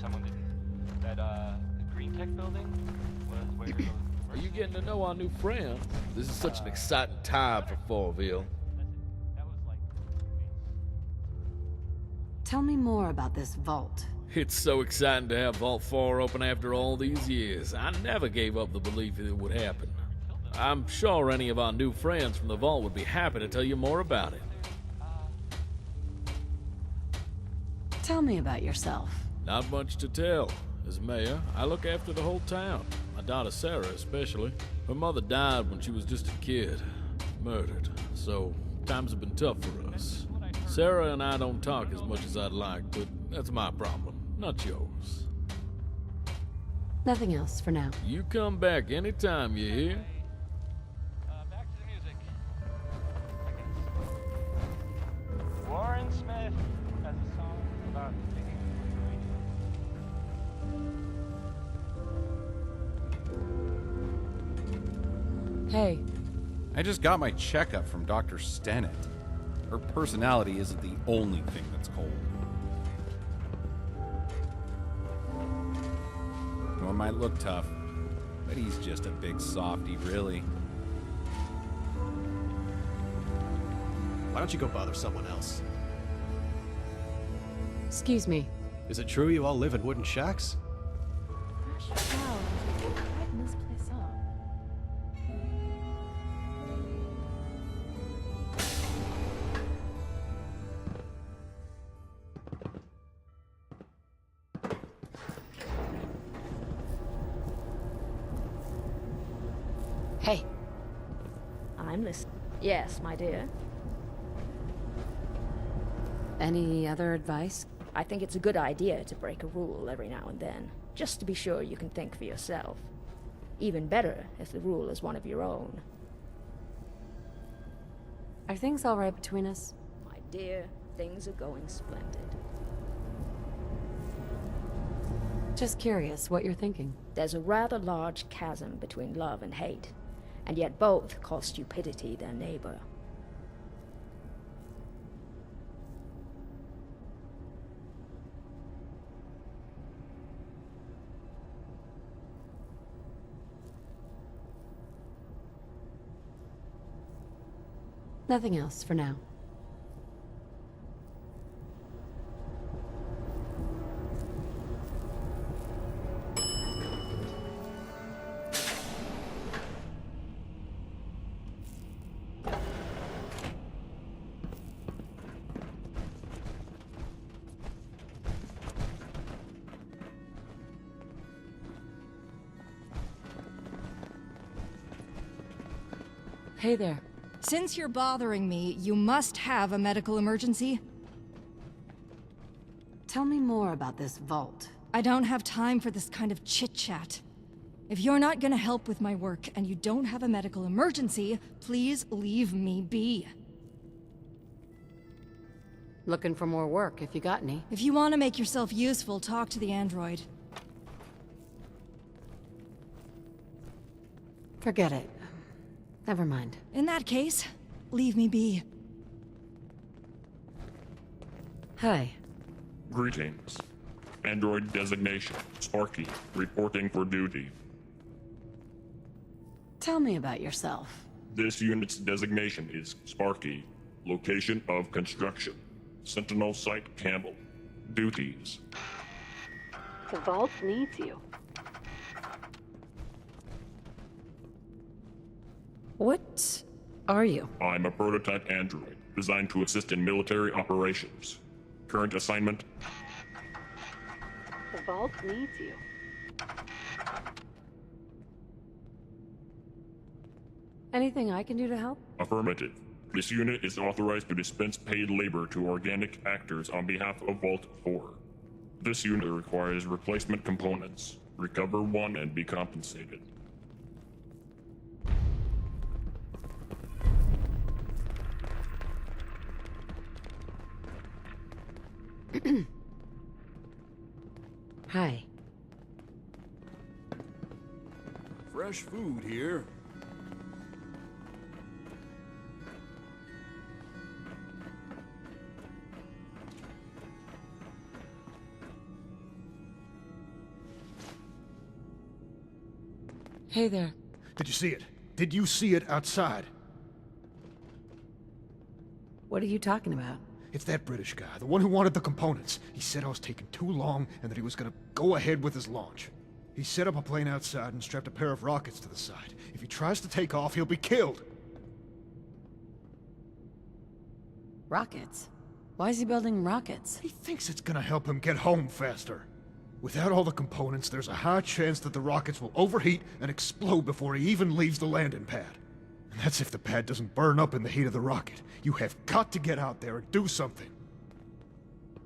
someone didn't. The Green Tech building was where those Are you getting to know our new friend? This is such an exciting time for Fallville. That was like... Tell me more about this vault. It's so exciting to have Vault 4 open after all these years. I never gave up the belief that it would happen. I'm sure any of our new friends from the Vault would be happy to tell you more about it. Tell me about yourself. Not much to tell. As mayor, I look after the whole town. My daughter Sarah especially. Her mother died when she was just a kid. Murdered. So, times have been tough for us. Sarah and I don't talk as much as I'd like, but that's my problem, not yours. Nothing else for now. You come back anytime, you hear? Back to the music. Warren Smith has a song about digging the radio. Hey, I just got my checkup from Dr. Stennett. Her personality isn't the only thing that's cold. One might look tough, but he's just a big softy, really. Why don't you go bother someone else? excuse me. Is it true you all live in wooden shacks? Wow, brighten this place up. Hey, I'm listening. Yes, my dear. any other advice? I think it's a good idea to break a rule every now and then, just to be sure you can think for yourself. Even better if the rule is one of your own. Are things all right between us? My dear, things are going splendid. Just curious what you're thinking. There's a rather large chasm between love and hate, and yet both call stupidity their neighbor. Nothing else for now. Hey there. Since you're bothering me, you must have a medical emergency. Tell me more about this vault. I don't have time for this kind of chit-chat. If you're not gonna help with my work and you don't have a medical emergency, please leave me be. Looking for more work, if you got any. If you want to make yourself useful, talk to the android. Forget it. Never mind. In that case, leave me be. Hi. Greetings. Android designation, Sparky, reporting for duty. Tell me about yourself. This unit's designation is Sparky. Location of construction. Sentinel Site Campbell. Duties. The vault needs you. What are you? I'm a prototype android, designed to assist in military operations. Current assignment, The vault needs you. Anything I can do to help? affirmative. This unit is authorized to dispense paid labor to organic actors on behalf of Vault 4. This unit requires replacement components. Recover one and be compensated. Hi. Fresh food here. Hey there. Did you see it? Did you see it outside? What are you talking about? It's that British guy, the one who wanted the components. He said I was taking too long and that he was gonna go ahead with his launch. He set up a plane outside and strapped a pair of rockets to the side. If he tries to take off, he'll be killed. Rockets? Why is he building rockets? He thinks it's gonna help him get home faster. Without all the components, there's a high chance that the rockets will overheat and explode before he even leaves the landing pad. And that's if the pad doesn't burn up in the heat of the rocket. You have got to get out there and do something.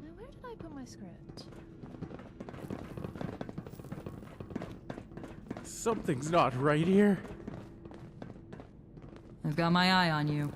Now, where did I put my script? Something's not right here. I've got my eye on you.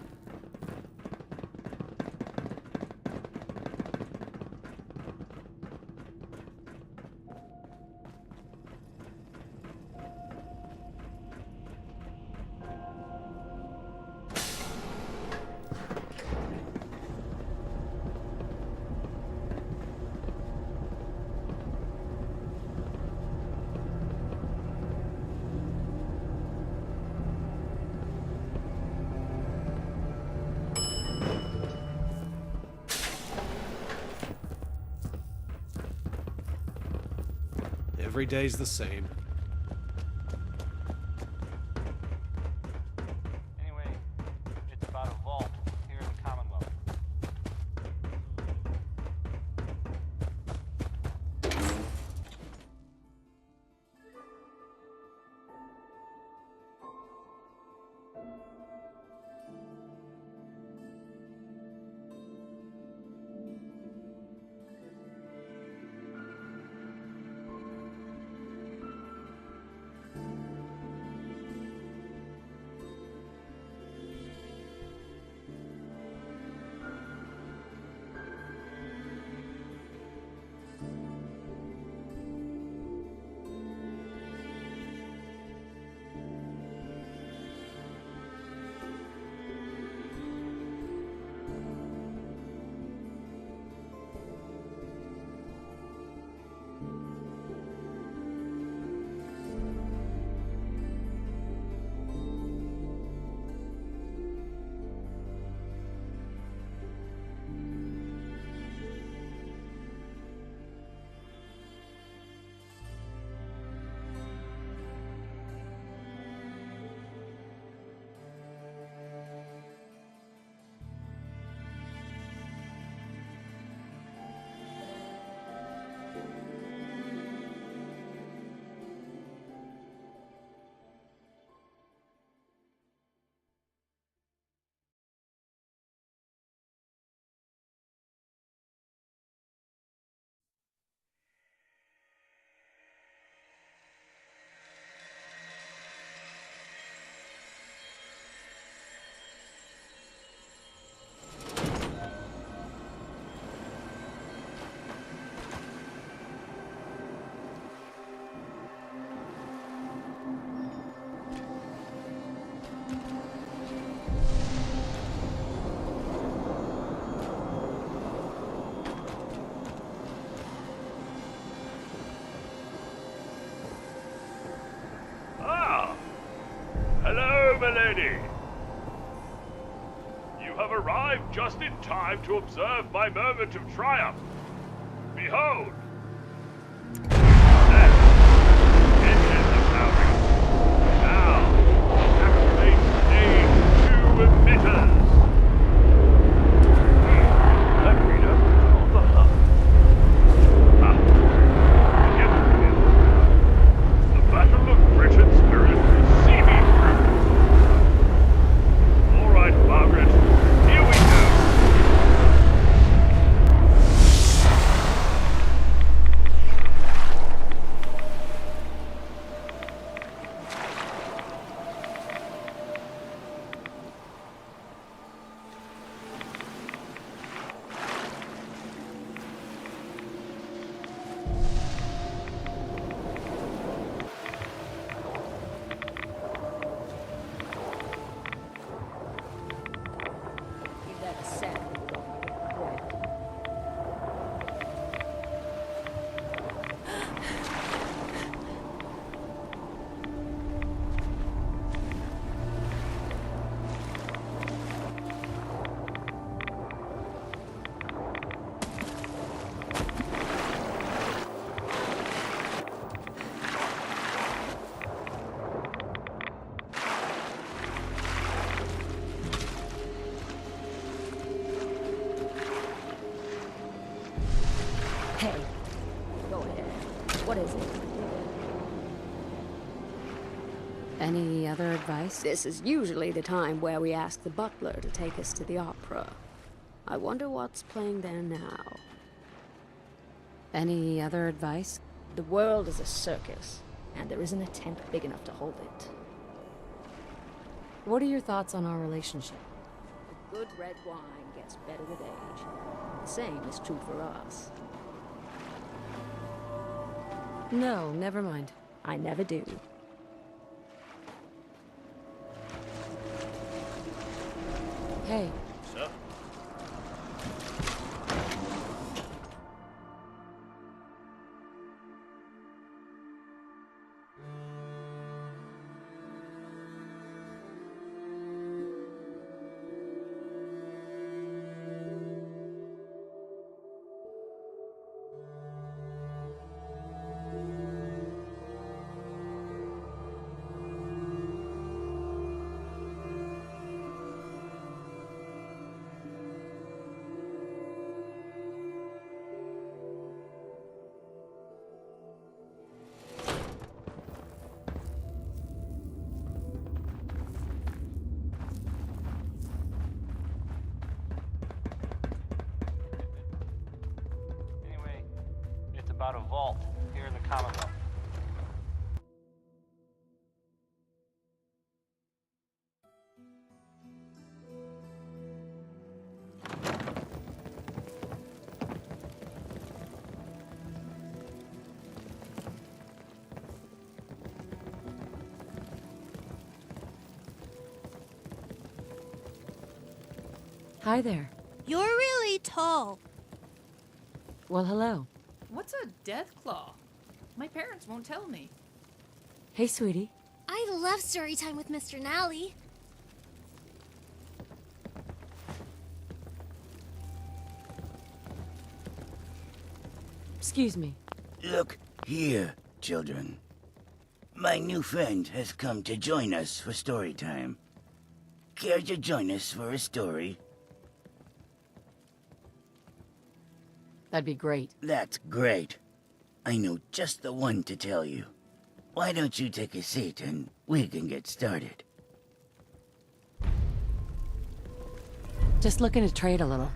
Every day's the same. Anyway, it's about a vault here in the Commonwealth. milady! You have arrived just in time to observe my moment of triumph. Behold! There. Engines are powering. Now, activate stage 2 emitters. That reader on the hub. The Battle of Britain's Spirit will see me through. All right, Margaret, here we go. Hey, go ahead. What is it? Any other advice? This is usually the time where we ask the butler to take us to the opera. I wonder what's playing there now. Any other advice? The world is a circus, and there isn't a tent big enough to hold it. What are your thoughts on our relationship? A good red wine gets better with age. The same is true for us. No, never mind. I never do. Hey. So? Anyway, it's about a vault here in the Commonwealth. Hi there. You're really tall. Well, hello. What's a death claw? My parents won't tell me. Hey, sweetie. I love story time with Mr. Nally. Excuse me. Look here, children. My new friend has come to join us for story time. Care to join us for a story? That'd be great. That's great. I know just the one to tell you. Why don't you take a seat and we can get started? Just looking to trade a little.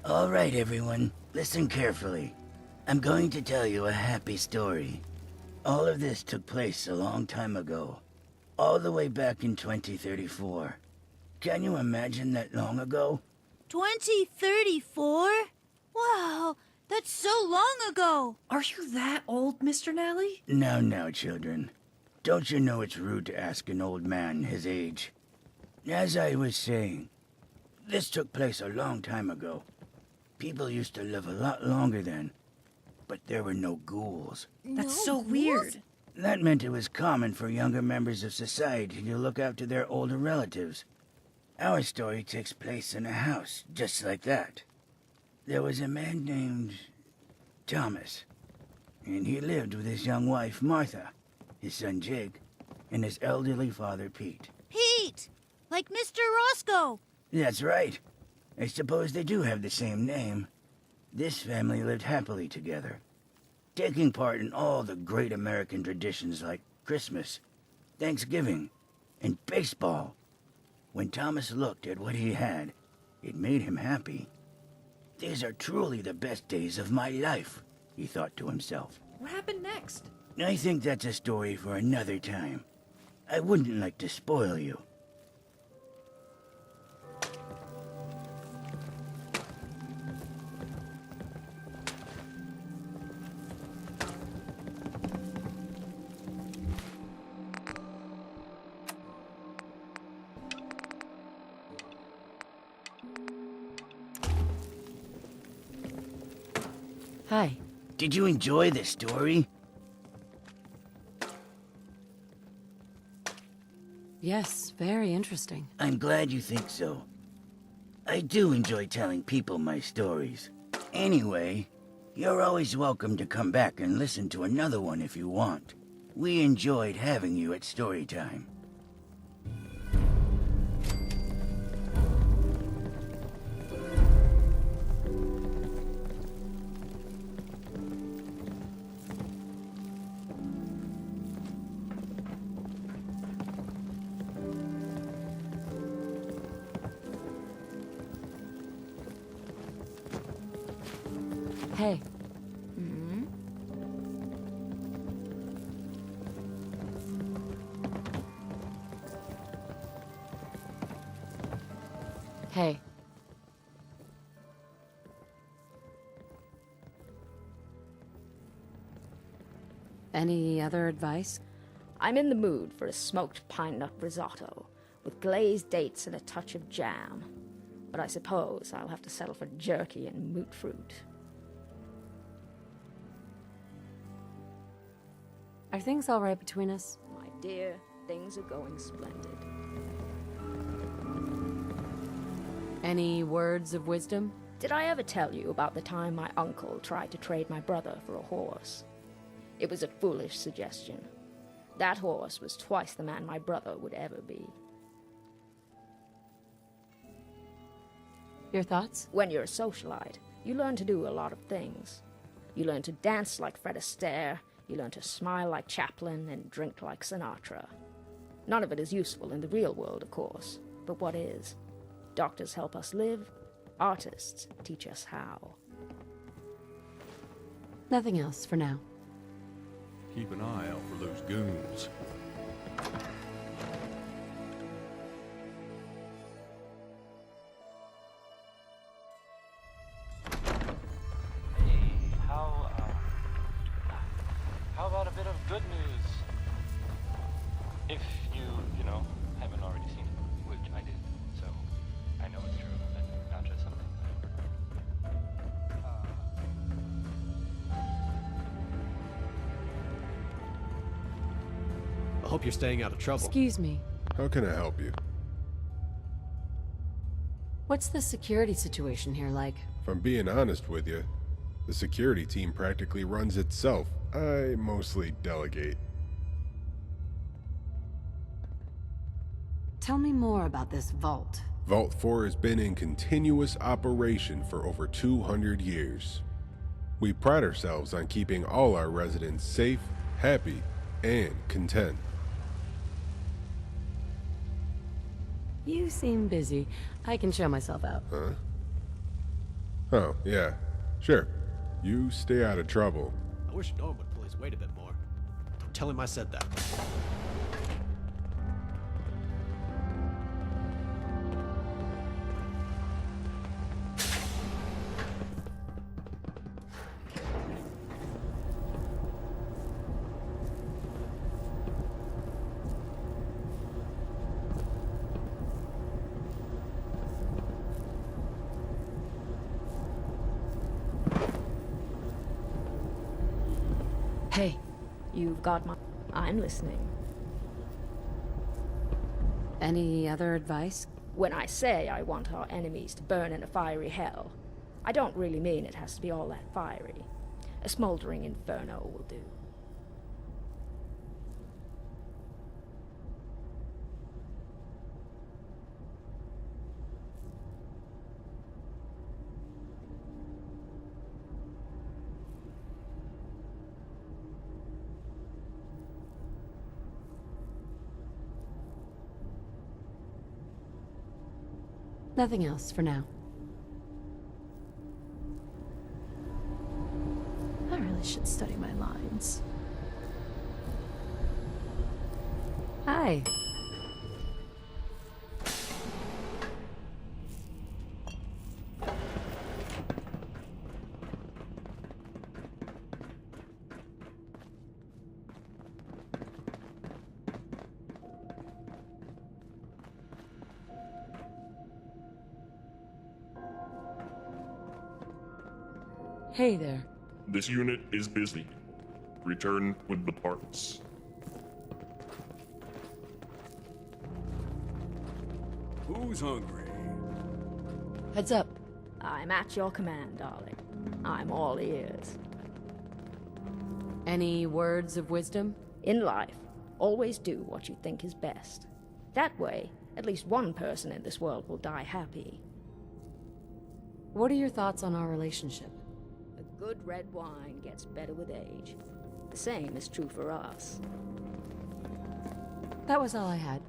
All right, everyone. Listen carefully. I'm going to tell you a happy story. All of this took place a long time ago. All the way back in 2034. Can you imagine that long ago? 2034? Wow, that's so long ago. Are you that old, Mr. Nally? Now, children. Don't you know it's rude to ask an old man his age? As I was saying, this took place a long time ago. People used to live a lot longer then, but there were no ghouls. That's so weird. That meant it was common for younger members of society to look after their older relatives. Our story takes place in a house just like that. There was a man named Thomas, and he lived with his young wife Martha, his son Jake, and his elderly father Pete. Pete! Like Mr. Roscoe! That's right. I suppose they do have the same name. This family lived happily together, taking part in all the great American traditions like Christmas, Thanksgiving, and baseball. When Thomas looked at what he had, it made him happy. These are truly the best days of my life, he thought to himself. What happened next? I think that's a story for another time. I wouldn't like to spoil you. Hi. Did you enjoy the story? Yes, very interesting. I'm glad you think so. I do enjoy telling people my stories. Anyway, you're always welcome to come back and listen to another one if you want. We enjoyed having you at Storytime. Hey. Hey. Any other advice? I'm in the mood for a smoked pine nut risotto, with glazed dates and a touch of jam. But I suppose I'll have to settle for jerky and moot fruit. Are things all right between us? My dear, things are going splendid. Any words of wisdom? Did I ever tell you about the time my uncle tried to trade my brother for a horse? It was a foolish suggestion. That horse was twice the man my brother would ever be. Your thoughts? When you're a socialite, you learn to do a lot of things. You learn to dance like Fred Astaire, you learn to smile like Chaplin, and drink like Sinatra. None of it is useful in the real world, of course, but what is? Doctors help us live, artists teach us how. Nothing else for now. Keep an eye out for those goons. Hey, how about a bit of good news? If you haven't already seen it, which I did, so I know it's true, and not just something I I hope you're staying out of trouble. Excuse me. How can I help you? What's the security situation here like? If I'm being honest with you, the security team practically runs itself. I mostly delegate. Tell me more about this vault. Vault 4 has been in continuous operation for over 200 years. We pride ourselves on keeping all our residents safe, happy, and content. You seem busy. I can show myself out. Huh? Oh, yeah. Sure. You stay out of trouble. I wish Norm would pull his weight a bit more. Don't tell him I said that. Hey, you've got my... I'm listening. Any other advice? When I say I want our enemies to burn in a fiery hell, I don't really mean it has to be all that fiery. A smoldering inferno will do. Nothing else for now. I really should study my lines. Hi. Hey there. This unit is busy. Return with the parts. Who's hungry? Heads up. I'm at your command, darling. I'm all ears. Any words of wisdom? In life, always do what you think is best. That way, at least one person in this world will die happy. What are your thoughts on our relationship? A good red wine gets better with age. The same is true for us. That was all I had.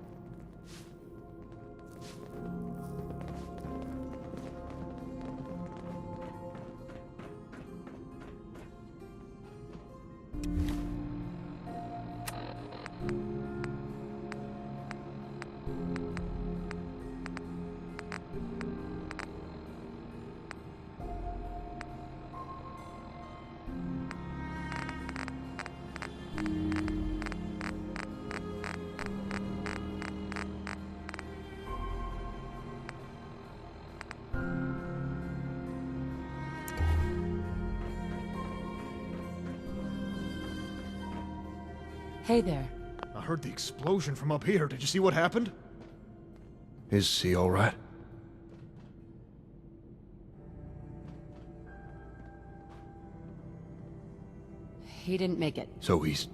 Hey there. I heard the explosion from up here. Did you see what happened? Is he all right? He didn't make it. So he's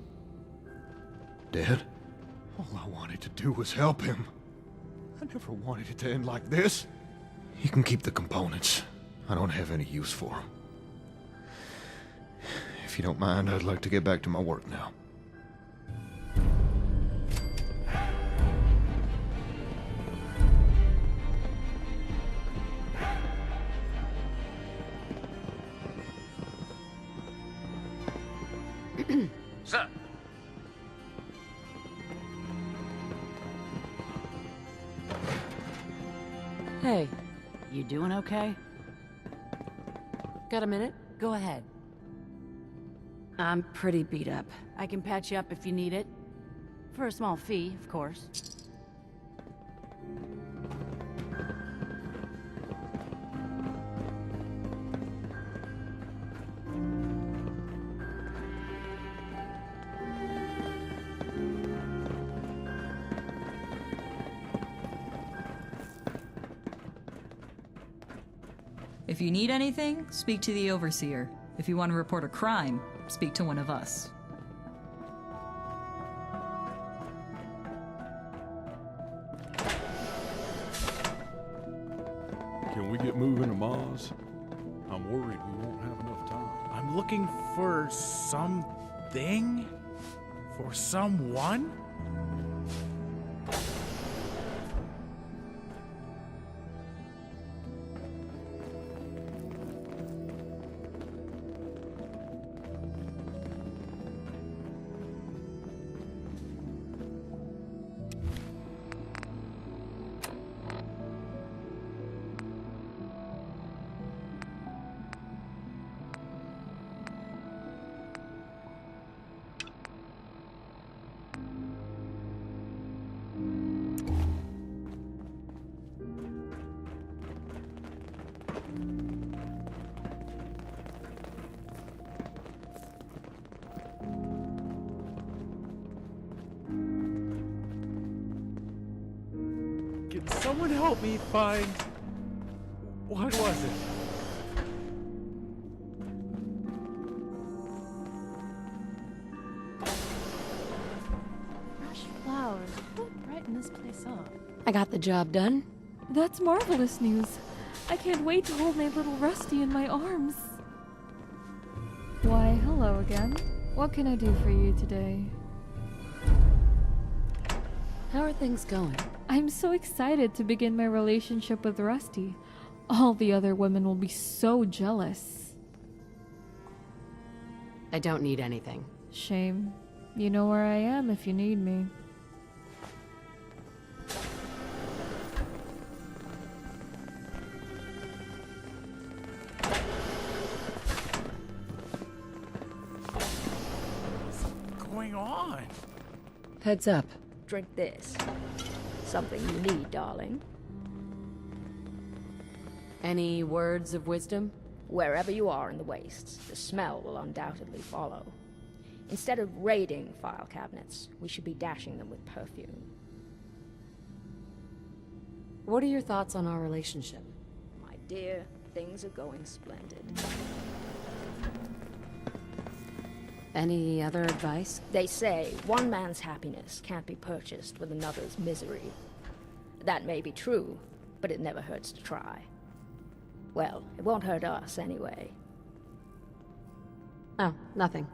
dead? All I wanted to do was help him. I never wanted it to end like this. You can keep the components. I don't have any use for them. If you don't mind, I'd like to get back to my work now. Sir. Hey, You doing okay? got a minute? Go ahead. I'm pretty beat up. I can patch you up if you need it. For a small fee, of course. If you need anything, speak to the Overseer. If you want to report a crime, speak to one of us. Can we get moving to Mars? I'm worried we won't have enough time. I'm looking for something? For someone? Can someone help me find... What was it? Fresh flowers. What brighten this place up? I got the job done. That's marvelous news. I can't wait to hold my little Rusty in my arms. Why, hello again. What can I do for you today? How are things going? I'm so excited to begin my relationship with Rusty. All the other women will be so jealous. I don't need anything. Shame. You know where I am if you need me. What's going on? Heads up. Drink this. Something you need, darling. Any words of wisdom? Wherever you are in the wastes, the smell will undoubtedly follow. Instead of raiding file cabinets, we should be dashing them with perfume. What are your thoughts on our relationship? My dear, things are going splendid. Any other advice? They say one man's happiness can't be purchased with another's misery. That may be true, but it never hurts to try. Well, it won't hurt us anyway. Oh, nothing.